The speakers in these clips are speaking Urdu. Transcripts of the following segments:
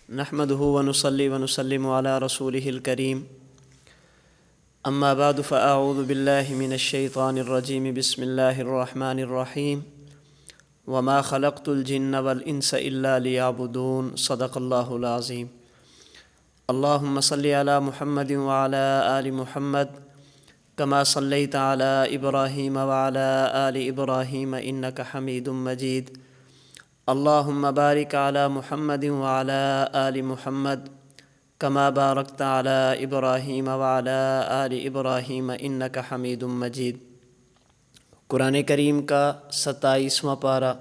نحمده ونصلي ونسلم على رسوله الكريم اما بعد فاعوذ بالله من الشيطان الرجيم بسم الله الرحمن الرحيم وما خلقت الجن والانس الا ليعبدون صدق الله العظيم اللهم صل على محمد وعلى آل محمد كما صليت على إبراهيم وعلى آل إبراهيم إنك حميد مجيد اللهم بارك على محمد وعلى آل محمد كما باركت على إبراهيم وعلى آل إبراهيم إنك حميد مجيد۔ قرآن کریم کا 27واں پارہ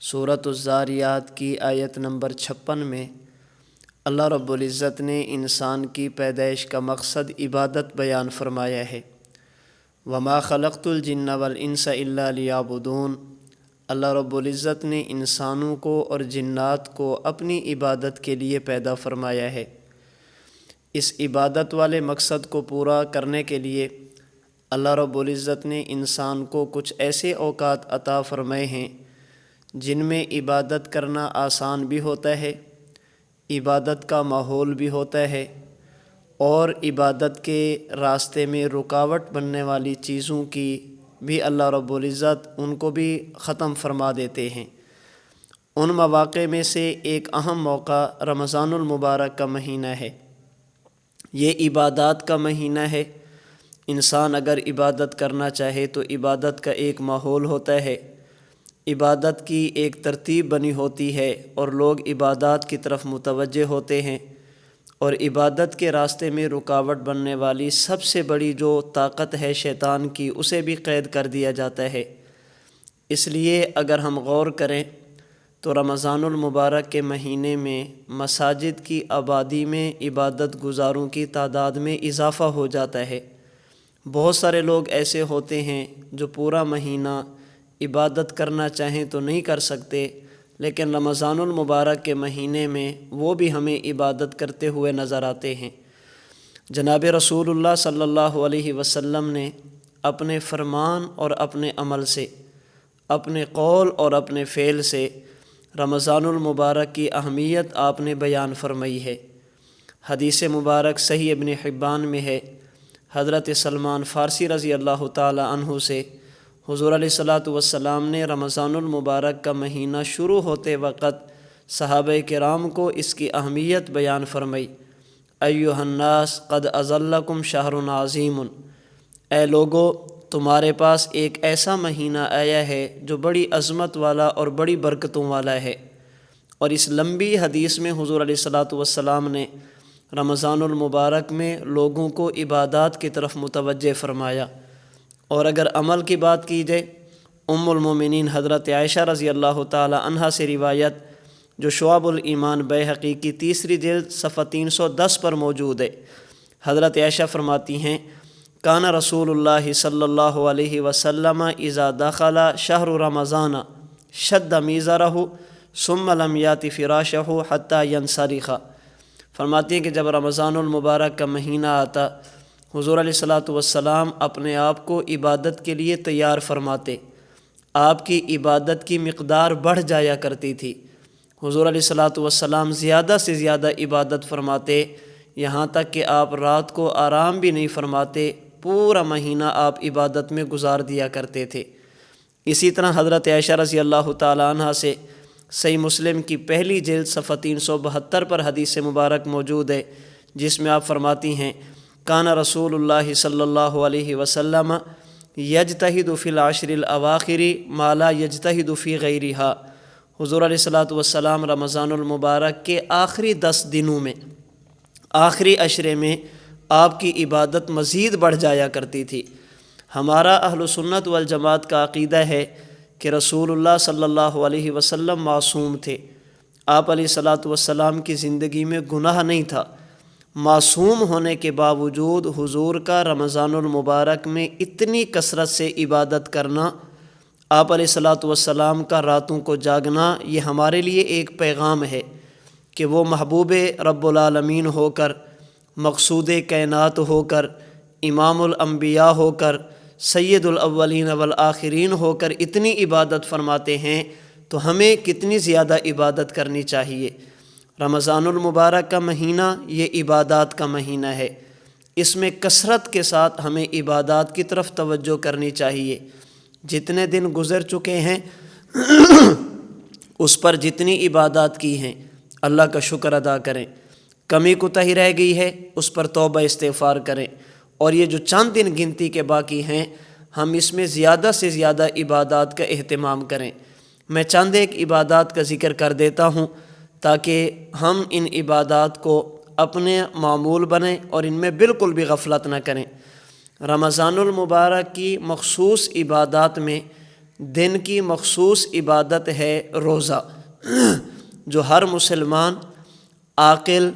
سورۃ الذاریات کی آیت نمبر 56 میں اللہ رب العزت نے انسان کی پیدائش کا مقصد عبادت بیان فرمایا ہے۔ وما خلقت الجن والانس الا لیعبدون، اللہ رب العزت نے انسانوں کو اور جنات کو اپنی عبادت کے لیے پیدا فرمایا ہے۔ اس عبادت والے مقصد کو پورا کرنے کے لیے اللہ رب العزت نے انسان کو کچھ ایسے اوقات عطا فرمائے ہیں جن میں عبادت کرنا آسان بھی ہوتا ہے، عبادت کا ماحول بھی ہوتا ہے، اور عبادت کے راستے میں رکاوٹ بننے والی چیزوں کی بھی اللہ رب العزت ان کو بھی ختم فرما دیتے ہیں۔ ان مواقع میں سے ایک اہم موقع رمضان المبارک کا مہینہ ہے۔ یہ عبادات کا مہینہ ہے۔ انسان اگر عبادت کرنا چاہے تو عبادت کا ایک ماحول ہوتا ہے، عبادت کی ایک ترتیب بنی ہوتی ہے اور لوگ عبادات کی طرف متوجہ ہوتے ہیں، اور عبادت کے راستے میں رکاوٹ بننے والی سب سے بڑی جو طاقت ہے شیطان کی، اسے بھی قید کر دیا جاتا ہے۔ اس لیے اگر ہم غور کریں تو رمضان المبارک کے مہینے میں مساجد کی آبادی میں عبادت گزاروں کی تعداد میں اضافہ ہو جاتا ہے۔ بہت سارے لوگ ایسے ہوتے ہیں جو پورا مہینہ عبادت کرنا چاہیں تو نہیں کر سکتے، لیکن رمضان المبارک کے مہینے میں وہ بھی ہمیں عبادت کرتے ہوئے نظر آتے ہیں۔ جناب رسول اللہ صلی اللہ علیہ وسلم نے اپنے فرمان اور اپنے عمل سے، اپنے قول اور اپنے فعل سے رمضان المبارک کی اہمیت آپ نے بیان فرمائی ہے۔ حدیث مبارک صحیح ابن حبان میں ہے، حضرت سلمان فارسی رضی اللہ تعالی عنہ سے حضور علیہ السلام نے رمضان المبارک کا مہینہ شروع ہوتے وقت صحابہ کرام کو اس کی اہمیت بیان فرمائی۔ ایھا الناس قد اظلکم شہر عظیم، اے لوگو تمہارے پاس ایک ایسا مہینہ آیا ہے جو بڑی عظمت والا اور بڑی برکتوں والا ہے۔ اور اس لمبی حدیث میں حضور علیہ السلام نے رمضان المبارک میں لوگوں کو عبادات کی طرف متوجہ فرمایا۔ اور اگر عمل کی بات کی جائے، ام المومنین حضرت عائشہ رضی اللہ تعالی عنہا سے روایت جو شعب الایمان بیہقی کی 3 جلد صفحہ 310 پر موجود ہے، حضرت عائشہ فرماتی ہیں کان رسول اللہ صلی اللہ علیہ وسلم اذا دخل شہر رمضان شد میزرہ ثم لم یات فراشہ حتی ینصرخ۔ فرماتی ہیں کہ جب رمضان المبارک کا مہینہ آتا، حضور علیہ السلام اپنے آپ کو عبادت کے لیے تیار فرماتے، آپ کی عبادت کی مقدار بڑھ جایا کرتی تھی۔ حضور علیہ السلام زیادہ سے زیادہ عبادت فرماتے، یہاں تک کہ آپ رات کو آرام بھی نہیں فرماتے، پورا مہینہ آپ عبادت میں گزار دیا کرتے تھے۔ اسی طرح حضرت عائشہ رضی اللہ تعالی عنہ سے صحیح مسلم کی 1 جلد صفحہ 372 پر حدیث مبارک موجود ہے، جس میں آپ فرماتی ہیں کان رسول اللہ صلی اللہ علیہ وسلم یجتہد فی العشر الاواخر ما لا یجتہد فی غیرہا۔ حضور علیہ السلام رمضان المبارک کے آخری 10 دنوں میں، آخری عشرے میں آپ کی عبادت مزید بڑھ جایا کرتی تھی۔ ہمارا اہل سنت والجماعت کا عقیدہ ہے کہ رسول اللہ صلی اللہ علیہ وسلم معصوم تھے۔ آپ علیہ السلام کی زندگی میں گناہ نہیں تھا۔ معصوم ہونے کے باوجود حضور کا رمضان المبارک میں اتنی کثرت سے عبادت کرنا، آپ علیہ السلام کا راتوں کو جاگنا، یہ ہمارے لیے ایک پیغام ہے کہ وہ محبوب رب العالمین ہو کر، مقصود کائنات ہو کر، امام الانبیاء ہو کر، سید الاولین والآخرین ہو کر اتنی عبادت فرماتے ہیں، تو ہمیں کتنی زیادہ عبادت کرنی چاہیے۔ رمضان المبارک کا مہینہ یہ عبادات کا مہینہ ہے، اس میں کثرت کے ساتھ ہمیں عبادات کی طرف توجہ کرنی چاہیے۔ جتنے دن گزر چکے ہیں اس پر جتنی عبادات کی ہیں اللہ کا شکر ادا کریں، کمی کوتاہی رہ گئی ہے اس پر توبہ استغفار کریں، اور یہ جو چند دن گنتی کے باقی ہیں ہم اس میں زیادہ سے زیادہ عبادات کا اہتمام کریں۔ میں چند ایک عبادات کا ذکر کر دیتا ہوں تاکہ ہم ان عبادات کو اپنے معمول بنیں اور ان میں بالکل بھی غفلت نہ کریں۔ رمضان المبارک کی مخصوص عبادات میں دن کی مخصوص عبادت ہے روزہ، جو ہر مسلمان عاقل،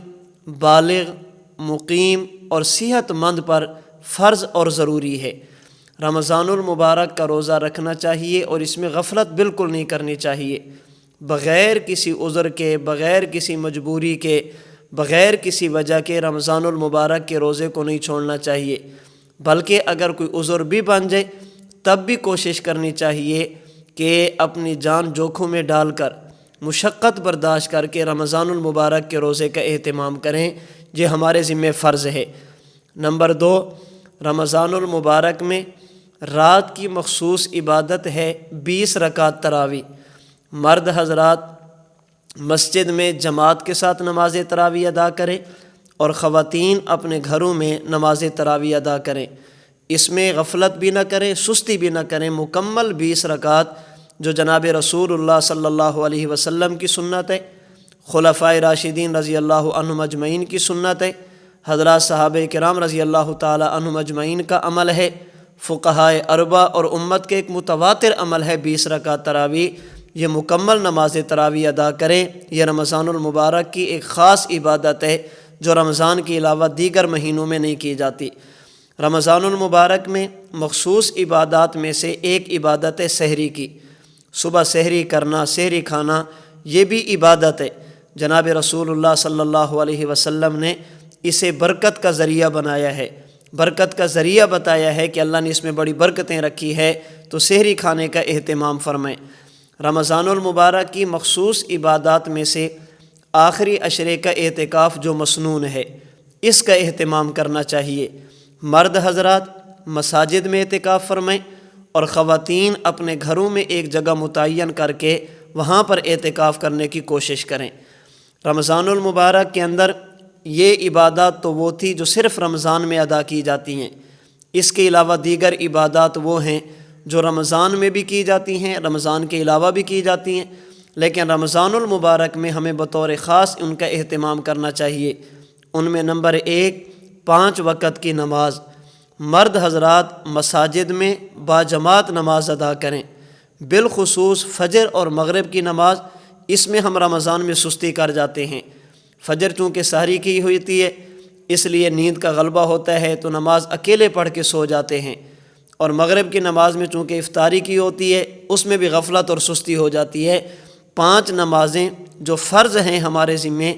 بالغ، مقیم اور صحت مند پر فرض اور ضروری ہے۔ رمضان المبارک کا روزہ رکھنا چاہیے اور اس میں غفلت بالکل نہیں کرنی چاہیے، بغیر کسی عذر کے، بغیر کسی مجبوری کے، بغیر کسی وجہ کے رمضان المبارک کے روزے کو نہیں چھوڑنا چاہیے، بلکہ اگر کوئی عذر بھی بن جائے تب بھی کوشش کرنی چاہیے کہ اپنی جان جوکھوں میں ڈال کر مشقت برداشت کر کے رمضان المبارک کے روزے کا اہتمام کریں، یہ ہمارے ذمہ فرض ہے۔ نمبر 2، رمضان المبارک میں رات کی مخصوص عبادت ہے 20 رکعت تراویح۔ مرد حضرات مسجد میں جماعت کے ساتھ نماز تراویح ادا کریں اور خواتین اپنے گھروں میں نماز تراویح ادا کریں، اس میں غفلت بھی نہ کریں، سستی بھی نہ کریں۔ مکمل 20 رکعت جو جناب رسول اللہ صلی اللہ علیہ وسلم کی سنت ہے، خلفائے راشدین رضی اللہ عنہم اجمعین کی سنت ہے، حضرات صحابہ کرام رضی اللہ تعالی عنہم اجمعین کا عمل ہے، فقہائے اربعہ اور امت کے ایک متواتر عمل ہے 20 رکعت تراویح۔ یہ مکمل نماز تراویح ادا کریں، یہ رمضان المبارک کی ایک خاص عبادت ہے جو رمضان کے علاوہ دیگر مہینوں میں نہیں کی جاتی۔ رمضان المبارک میں مخصوص عبادات میں سے ایک عبادت ہے سحری کی، صبح سحری کرنا، سحری کھانا، یہ بھی عبادت ہے۔ جناب رسول اللہ صلی اللہ علیہ وسلم نے اسے برکت کا ذریعہ بنایا ہے، برکت کا ذریعہ بتایا ہے کہ اللہ نے اس میں بڑی برکتیں رکھی ہے، تو سحری کھانے کا اہتمام فرمائیں۔ رمضان المبارک کی مخصوص عبادات میں سے آخری عشرے کا اعتکاف جو مسنون ہے، اس کا اہتمام کرنا چاہیے۔ مرد حضرات مساجد میں اعتکاف فرمائیں اور خواتین اپنے گھروں میں ایک جگہ متعین کر کے وہاں پر اعتکاف کرنے کی کوشش کریں۔ رمضان المبارک کے اندر یہ عبادات تو وہ تھی جو صرف رمضان میں ادا کی جاتی ہیں، اس کے علاوہ دیگر عبادات وہ ہیں جو رمضان میں بھی کی جاتی ہیں، رمضان کے علاوہ بھی کی جاتی ہیں، لیکن رمضان المبارک میں ہمیں بطور خاص ان کا اہتمام کرنا چاہیے۔ ان میں نمبر 1، 5 وقت کی نماز۔ مرد حضرات مساجد میں باجماعت نماز ادا کریں، بالخصوص فجر اور مغرب کی نماز، اس میں ہم رمضان میں سستی کر جاتے ہیں۔ فجر چونکہ سحری کی ہوتی ہے اس لیے نیند کا غلبہ ہوتا ہے تو نماز اکیلے پڑھ کے سو جاتے ہیں، اور مغرب کی نماز میں چونکہ افطاری کی ہوتی ہے اس میں بھی غفلت اور سستی ہو جاتی ہے۔ 5 نمازیں جو فرض ہیں ہمارے ذمے،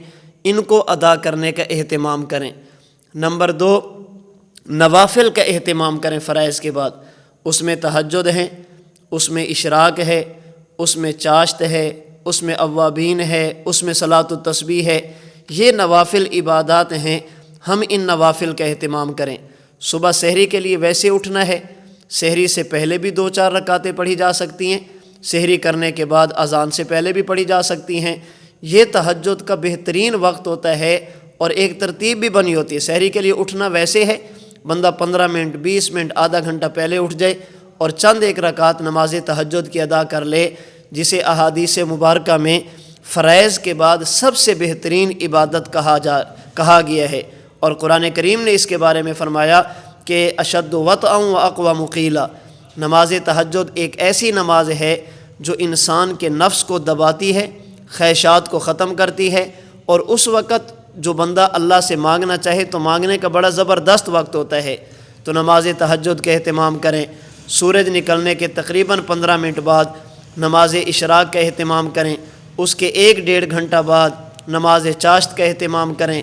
ان کو ادا کرنے کا اہتمام کریں۔ نمبر 2، نوافل کا اہتمام کریں فرائض کے بعد، اس میں تہجد ہے، اس میں اشراق ہے، اس میں چاشت ہے، اس میں اوابین ہے، اس میں صلاۃ التسبیح ہے، یہ نوافل عبادات ہیں، ہم ان نوافل کا اہتمام کریں۔ صبح سحری کے لیے ویسے اٹھنا ہے، سحری سے پہلے بھی 2-4 رکعتیں پڑھی جا سکتی ہیں، سحری کرنے کے بعد اذان سے پہلے بھی پڑھی جا سکتی ہیں۔ یہ تہجد کا بہترین وقت ہوتا ہے اور ایک ترتیب بھی بنی ہوتی ہے۔ سحری کے لیے اٹھنا ویسے ہے، بندہ 15 منٹ، 20 منٹ، آدھا گھنٹہ پہلے اٹھ جائے اور چند ایک رکعت نماز تہجد کی ادا کر لے، جسے احادیث مبارکہ میں فرائض کے بعد سب سے بہترین عبادت کہا گیا ہے، اور قرآن کریم نے اس کے بارے میں فرمایا کہ اشد وطئا و اقوم قیلا، نماز تہجد ایک ایسی نماز ہے جو انسان کے نفس کو دباتی ہے، خواہشات کو ختم کرتی ہے، اور اس وقت جو بندہ اللہ سے مانگنا چاہے تو مانگنے کا بڑا زبردست وقت ہوتا ہے، تو نماز تہجد کا اہتمام کریں۔ سورج نکلنے کے تقریباً 15 منٹ بعد نماز اشراق کا اہتمام کریں، اس کے 1-1.5 گھنٹہ بعد نماز چاشت کا اہتمام کریں،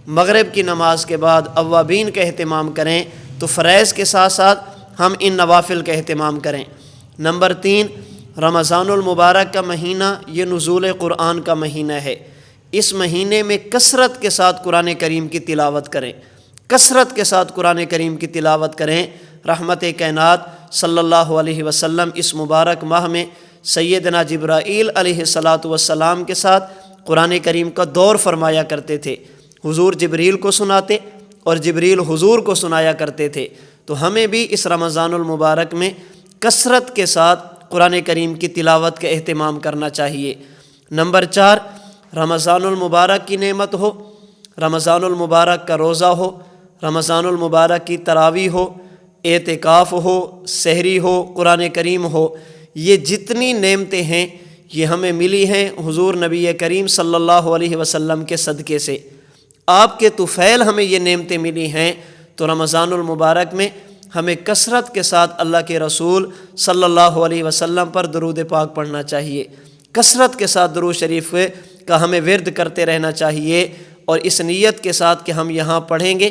مغرب کی نماز کے بعد اوابین کا اہتمام کریں، تو فرائض کے ساتھ ساتھ ہم ان نوافل کا اہتمام کریں۔ نمبر 3، رمضان المبارک کا مہینہ یہ نزول قرآن کا مہینہ ہے، اس مہینے میں کثرت کے ساتھ قرآن کریم کی تلاوت کریں، کثرت کے ساتھ قرآن کریم کی تلاوت کریں۔ رحمت کائنات صلی اللہ علیہ وسلم اس مبارک ماہ میں سیدنا جبرائیل علیہ السلام کے ساتھ قرآن کریم کا دور فرمایا کرتے تھے۔ حضور جبریل کو سناتے اور جبریل حضور کو سنایا کرتے تھے۔ تو ہمیں بھی اس رمضان المبارک میں کثرت کے ساتھ قرآن کریم کی تلاوت کا اہتمام کرنا چاہیے۔ نمبر 4، رمضان المبارک کی نعمت ہو، رمضان المبارک کا روزہ ہو، رمضان المبارک کی تراویح ہو، اعتکاف ہو، سحری ہو، قرآن کریم ہو، یہ جتنی نعمتیں ہیں یہ ہمیں ملی ہیں حضور نبی کریم صلی اللہ علیہ وسلم کے صدقے سے۔ آپ کے طفیل ہمیں یہ نعمتیں ملی ہیں، تو رمضان المبارک میں ہمیں کثرت کے ساتھ اللہ کے رسول صلی اللہ علیہ وسلم پر درود پاک پڑھنا چاہیے۔ کثرت کے ساتھ درود شریف کا ہمیں ورد کرتے رہنا چاہیے، اور اس نیت کے ساتھ کہ ہم یہاں پڑھیں گے،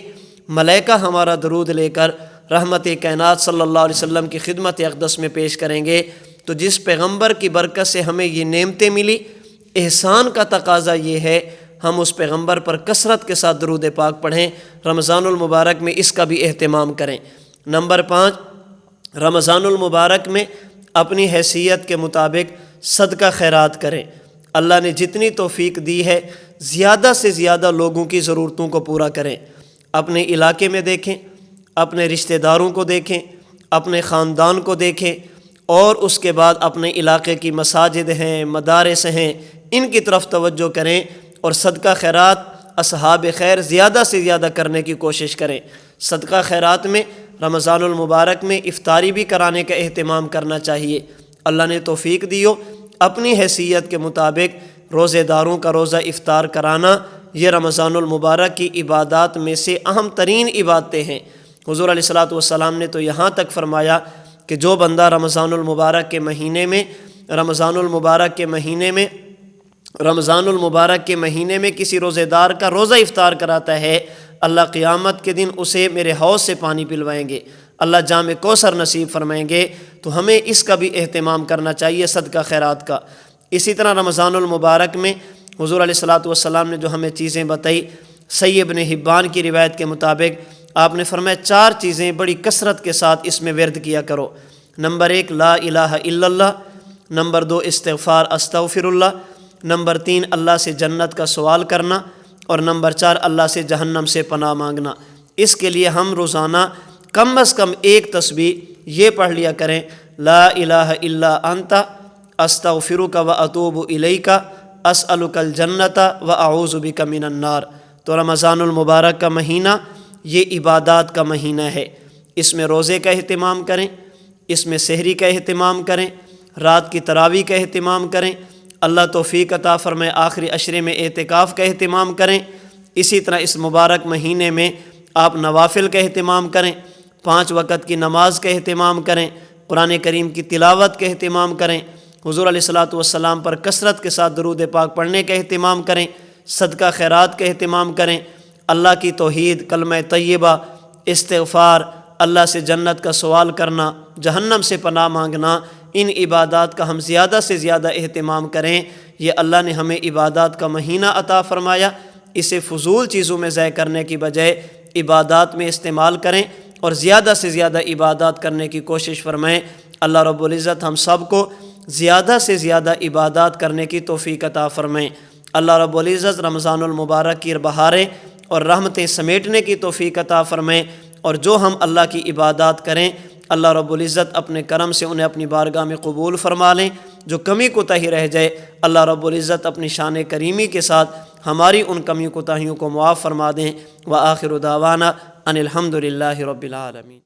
ملائکہ ہمارا درود لے کر رحمت کائنات صلی اللہ علیہ وسلم کی خدمت اقدس میں پیش کریں گے۔ تو جس پیغمبر کی برکت سے ہمیں یہ نعمتیں ملی، احسان کا تقاضا یہ ہے ہم اس پیغمبر پر کثرت کے ساتھ درود پاک پڑھیں، رمضان المبارک میں اس کا بھی اہتمام کریں۔ نمبر 5، رمضان المبارک میں اپنی حیثیت کے مطابق صدقہ خیرات کریں۔ اللہ نے جتنی توفیق دی ہے زیادہ سے زیادہ لوگوں کی ضرورتوں کو پورا کریں۔ اپنے علاقے میں دیکھیں، اپنے رشتہ داروں کو دیکھیں، اپنے خاندان کو دیکھیں، اور اس کے بعد اپنے علاقے کی مساجد ہیں، مدارس ہیں، ان کی طرف توجہ کریں، اور صدقہ خیرات اصحاب خیر زیادہ سے زیادہ کرنے کی کوشش کریں۔ صدقہ خیرات میں رمضان المبارک میں افطاری بھی کرانے کا اہتمام کرنا چاہیے۔ اللہ نے توفیق دیو، اپنی حیثیت کے مطابق روزے داروں کا روزہ افطار کرانا یہ رمضان المبارک کی عبادات میں سے اہم ترین عبادتیں ہیں۔ حضور علیہ السلام نے تو یہاں تک فرمایا کہ جو بندہ رمضان المبارک کے مہینے میں کسی روزے دار کا روزہ افطار کراتا ہے، اللہ قیامت کے دن اسے میرے حوض سے پانی پلوائیں گے، اللہ جام کوثر نصیب فرمائیں گے۔ تو ہمیں اس کا بھی اہتمام کرنا چاہیے، صدقہ خیرات کا۔ اسی طرح رمضان المبارک میں حضور علیہ السلام نے جو ہمیں چیزیں بتائی، صحیح ابن حبان کی روایت کے مطابق آپ نے فرمایا 4 چیزیں بڑی کثرت کے ساتھ اس میں ورد کیا کرو۔ نمبر 1 لا الہ الا اللہ، نمبر 2 استغفار استغفر اللہ، نمبر 3 اللہ سے جنت کا سوال کرنا، اور نمبر 4 اللہ سے جہنم سے پناہ مانگنا۔ اس کے لیے ہم روزانہ کم از کم ایک تسبیح یہ پڑھ لیا کریں، لا الہ الا انت استغفرک و اتوب الیک اسألک الجنت و اعوذ بک من النار۔ تو رمضان المبارک کا مہینہ یہ عبادات کا مہینہ ہے، اس میں روزے کا اہتمام کریں، اس میں سحری کا اہتمام کریں، رات کی تراویح کا اہتمام کریں، اللہ توفیق عطا فرمائے آخری عشرے میں اعتکاف کا اہتمام کریں۔ اسی طرح اس مبارک مہینے میں آپ نوافل کا اہتمام کریں، 5 وقت کی نماز کا اہتمام کریں، قرآن کریم کی تلاوت کا اہتمام کریں، حضور علیہ السلام پر کثرت کے ساتھ درود پاک پڑھنے کا اہتمام کریں، صدقہ خیرات کا اہتمام کریں، اللہ کی توحید، کلمہ طیبہ، استغفار، اللہ سے جنت کا سوال کرنا، جہنم سے پناہ مانگنا، ان عبادات کا ہم زیادہ سے زیادہ اہتمام کریں۔ یہ اللہ نے ہمیں عبادات کا مہینہ عطا فرمایا، اسے فضول چیزوں میں ضائع کرنے کی بجائے عبادات میں استعمال کریں، اور زیادہ سے زیادہ عبادات کرنے کی کوشش فرمائیں۔ اللہ رب العزت ہم سب کو زیادہ سے زیادہ عبادات کرنے کی توفیق عطا فرمائیں۔ اللہ رب العزت رمضان المبارک کی بہاریں اور رحمتیں سمیٹنے کی توفیق عطا فرمائیں، اور جو ہم اللہ کی عبادات کریں اللہ رب العزت اپنے کرم سے انہیں اپنی بارگاہ میں قبول فرما لیں۔ جو کمی کوتاہی رہ جائے اللہ رب العزت اپنی شان کریمی کے ساتھ ہماری ان کمی کوتاہیوں کو معاف فرما دیں۔ وآخر دعوانا ان الحمد للہ رب العالمین۔